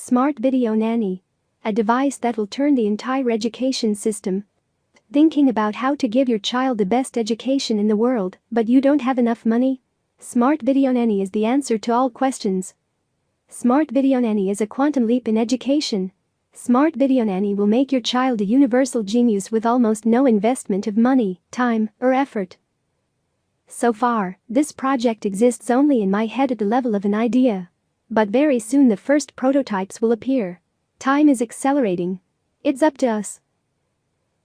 Smart Video Nanny, a device that will turn the entire education system. Thinking about how to give your child the best education in the world, but you don't have enough money? Smart Video Nanny is the answer to all questions. Smart Video Nanny is a quantum leap in education. Smart Video Nanny will make your child a universal genius with almost no investment of money, time, or effort. So far, this project exists only in my head at the level of an idea. But very soon the first prototypes will appear. Time is accelerating. It's up to us.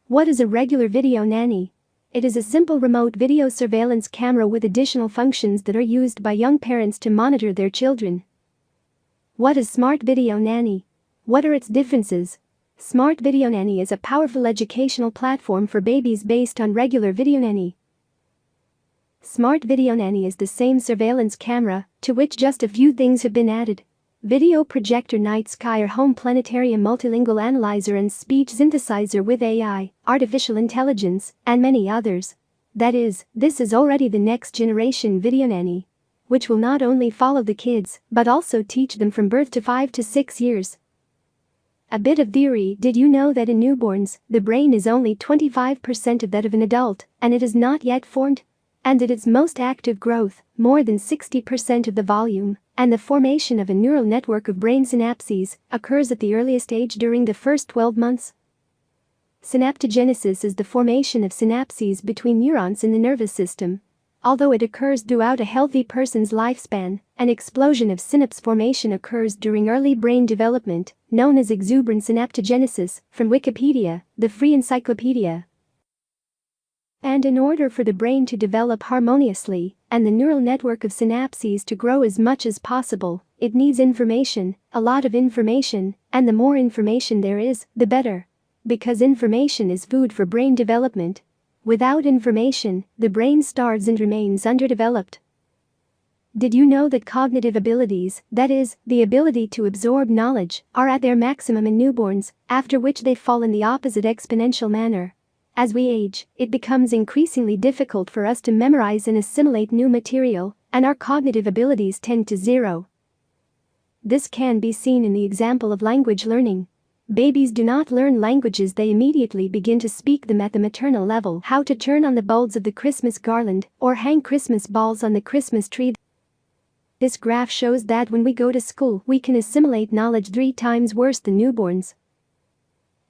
What is a regular video nanny? It is a simple remote video surveillance camera with additional functions that are used by young parents to monitor their children. What is Smart Video Nanny? What are its differences? Smart Video Nanny is a powerful educational platform for babies based on regular video nanny. Smart Video Nanny is the same surveillance camera, to which just a few things have been added. Video projector, night sky or home planetarium, multilingual analyzer and speech synthesizer with AI, artificial intelligence, and many others. That is, this is already the next generation video nanny, which will not only follow the kids, but also teach them from birth to 5 to 6 years. A bit of theory: did you know that in newborns, the brain is only 25% of that of an adult, and it is not yet formed? And at its most active growth, more than 60% of the volume and the formation of a neural network of brain synapses occurs at the earliest age during the first 12 months. Synaptogenesis is the formation of synapses between neurons in the nervous system. Although it occurs throughout a healthy person's lifespan, an explosion of synapse formation occurs during early brain development, known as exuberant synaptogenesis, from Wikipedia, the free encyclopedia. And in order for the brain to develop harmoniously and the neural network of synapses to grow as much as possible, it needs information, a lot of information, and the more information there is, the better. Because information is food for brain development. Without information, the brain starves and remains underdeveloped. Did you know that cognitive abilities, that is, the ability to absorb knowledge, are at their maximum in newborns, after which they fall in the opposite exponential manner? As we age, it becomes increasingly difficult for us to memorize and assimilate new material, and our cognitive abilities tend to zero. This can be seen in the example of language learning. Babies do not learn languages, they immediately begin to speak them at the maternal level. How to turn on the bulbs of the Christmas garland, or hang Christmas balls on the Christmas tree. This graph shows that when we go to school, we can assimilate knowledge 3 times worse than newborns.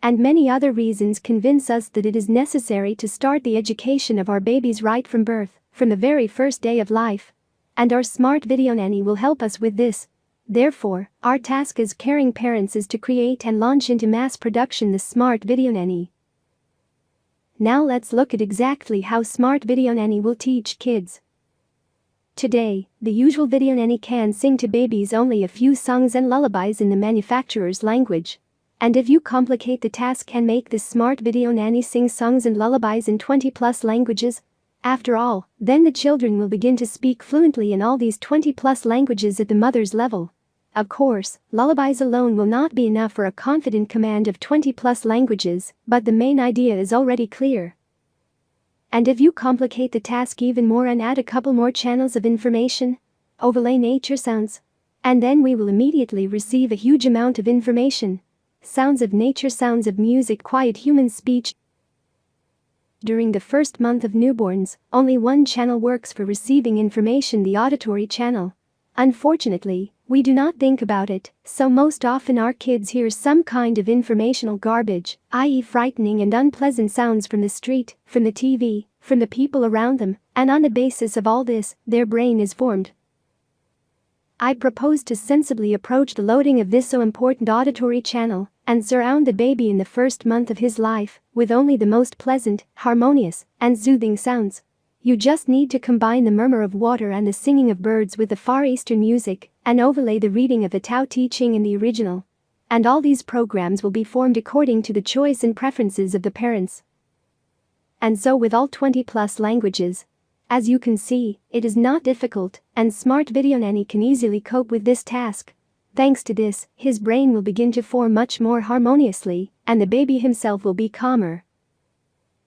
And many other reasons convince us that it is necessary to start the education of our babies right from birth, from the very first day of life. And our Smart Video Nanny will help us with this. Therefore, our task as caring parents is to create and launch into mass production the Smart Video Nanny. Now let's look at exactly how Smart Video Nanny will teach kids. Today, the usual video nanny can sing to babies only a few songs and lullabies in the manufacturer's language. And if you complicate the task and make this Smart Video Nanny sing songs and lullabies in 20+ languages, after all, then the children will begin to speak fluently in all these 20+ languages at the mother's level. Of course, lullabies alone will not be enough for a confident command of 20+ languages, but the main idea is already clear. And if you complicate the task even more and add a couple more channels of information, overlay nature sounds, and then we will immediately receive a huge amount of information. Sounds of nature, sounds of music, quiet human speech. During the first month of newborns, only one channel works for receiving information, the auditory channel. Unfortunately, we do not think about it, so most often our kids hear some kind of informational garbage, i.e. frightening and unpleasant sounds from the street, from the TV, from the people around them, and on the basis of all this, their brain is formed. I propose to sensibly approach the loading of this so important auditory channel and surround the baby in the first month of his life with only the most pleasant, harmonious, and soothing sounds. You just need to combine the murmur of water and the singing of birds with the Far Eastern music and overlay the reading of the Tao Te Ching in the original. And all these programs will be formed according to the choice and preferences of the parents. And so with all 20+ languages. As you can see, it is not difficult, and Smart Video Nanny can easily cope with this task. Thanks to this, his brain will begin to form much more harmoniously, and the baby himself will be calmer.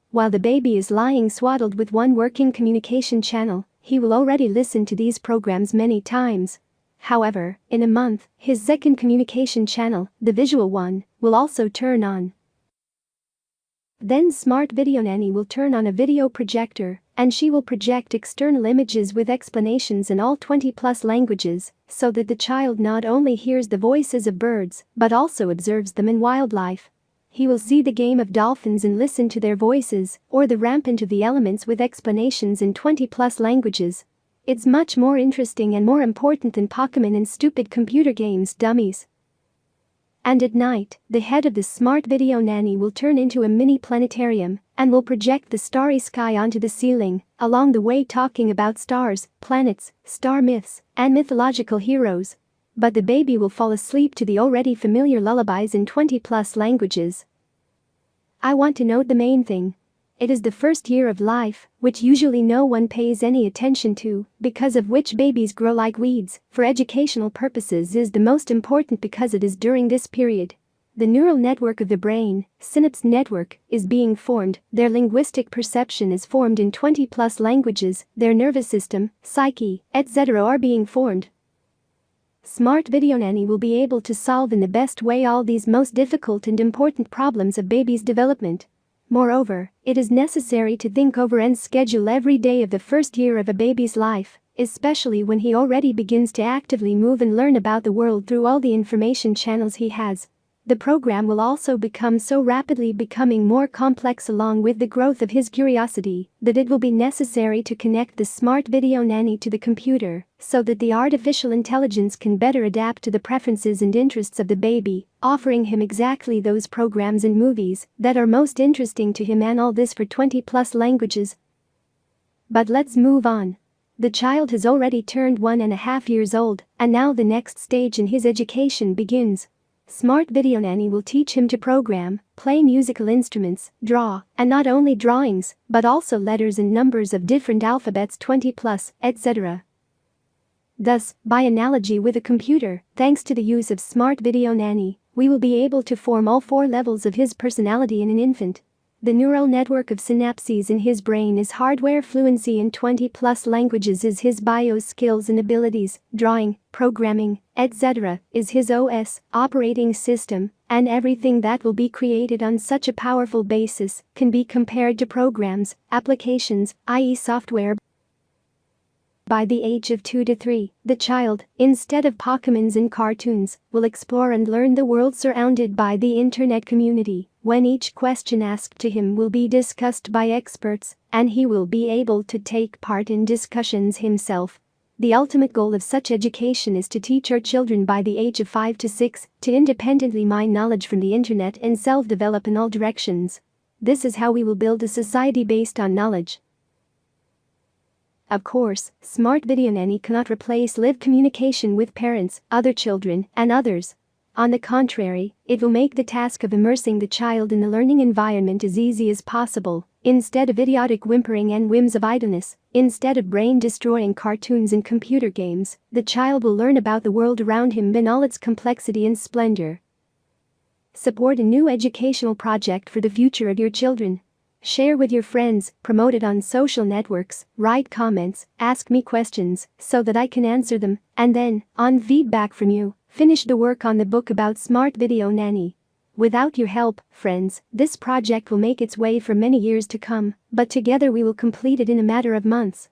While the baby is lying swaddled with one working communication channel, he will already listen to these programs many times. However, in a month, his second communication channel, the visual one, will also turn on. Then Smart Video Nanny will turn on a video projector, and she will project external images with explanations in all 20+ languages, so that the child not only hears the voices of birds, but also observes them in wildlife. He will see the game of dolphins and listen to their voices, or the rampant of the elements with explanations in 20+ languages. It's much more interesting and more important than Pokemon and stupid computer games, dummies. And at night, the head of the Smart Video Nanny will turn into a mini planetarium and will project the starry sky onto the ceiling, along the way talking about stars, planets, star myths, and mythological heroes. But the baby will fall asleep to the already familiar lullabies in 20+ languages. I want to note the main thing. It is the first year of life, which usually no one pays any attention to, because of which babies grow like weeds. For educational purposes is the most important because it is during this period. The neural network of the brain, synapse network, is being formed, their linguistic perception is formed in 20+ languages, their nervous system, psyche, etc. are being formed. Smart Video Nanny will be able to solve in the best way all these most difficult and important problems of baby's development. Moreover, it is necessary to think over and schedule every day of the first year of a baby's life, especially when he already begins to actively move and learn about the world through all the information channels he has. The program will also become so rapidly becoming more complex along with the growth of his curiosity that it will be necessary to connect the Smart Video Nanny to the computer so that the artificial intelligence can better adapt to the preferences and interests of the baby, offering him exactly those programs and movies that are most interesting to him, and all this for 20+ languages. But let's move on. The child has already turned 1.5 years old, and now the next stage in his education begins. Smart Video Nanny will teach him to program, play musical instruments, draw, and not only drawings, but also letters and numbers of different alphabets 20+, etc. Thus, by analogy with a computer, thanks to the use of Smart Video Nanny, we will be able to form all 4 levels of his personality in an infant. The neural network of synapses in his brain is hardware, fluency in 20+ languages is his BIOS, skills and abilities, drawing, programming, etc. is his OS, operating system, and everything that will be created on such a powerful basis can be compared to programs, applications, i.e. software. By the age of 2 to 3, the child, instead of Pokemons and cartoons, will explore and learn the world surrounded by the internet community, when each question asked to him will be discussed by experts, and he will be able to take part in discussions himself. The ultimate goal of such education is to teach our children by the age of 5 to 6 to independently mine knowledge from the internet and self-develop in all directions. This is how we will build a society based on knowledge. Of course, Smart Video Nanny cannot replace live communication with parents, other children, and others. On the contrary, it will make the task of immersing the child in the learning environment as easy as possible. Instead of idiotic whimpering and whims of idleness, instead of brain-destroying cartoons and computer games, the child will learn about the world around him in all its complexity and splendor. Support a new educational project for the future of your children. Share with your friends, promote it on social networks, write comments, ask me questions so that I can answer them, and then, on feedback from you, finish the work on the book about Smart Video Nanny. Without your help, friends, this project will make its way for many years to come, but together we will complete it in a matter of months.